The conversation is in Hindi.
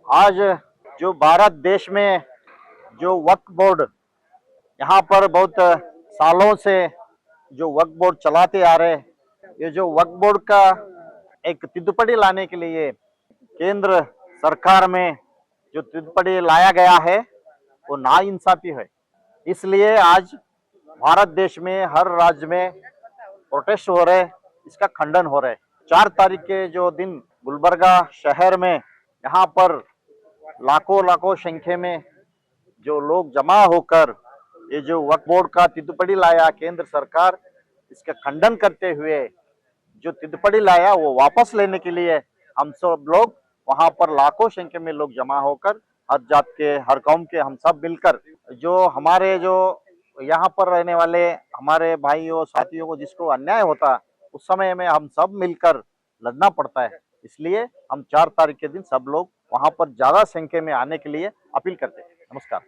आज जो भारत देश में जो वक्फ बोर्ड यहाँ पर बहुत सालों से जो वक्फ बोर्ड चलाते आ रहे, ये जो वक्फ बोर्ड का एक तिद्दुपड़ी लाने के लिए केंद्र सरकार में जो तिद्दुपड़ी लाया गया है वो नाइंसाफी है। इसलिए आज भारत देश में हर राज्य में प्रोटेस्ट हो रहे, इसका खंडन हो रहा है। 4 तारीख के जो दिन गुलबर्गा शहर में यहाँ पर लाखों लाखों संख्या में जो लोग जमा होकर ये जो वक्फ बोर्ड का तिद्दुपड़ी लाया केंद्र सरकार, इसका खंडन करते हुए जो तिद्दुपड़ी लाया वो वापस लेने के लिए हम सब लोग वहां पर लाखों संख्या में लोग जमा होकर हर जात के हर कौम के हम सब मिलकर जो हमारे जो यहाँ पर रहने वाले हमारे भाइयों साथियों को जिसको अन्याय होता उस समय में हम सब मिलकर लड़ना पड़ता है। इसलिए हम 4 तारीख के दिन सब लोग वहां पर ज्यादा संख्या में आने के लिए अपील करते हैं। नमस्कार।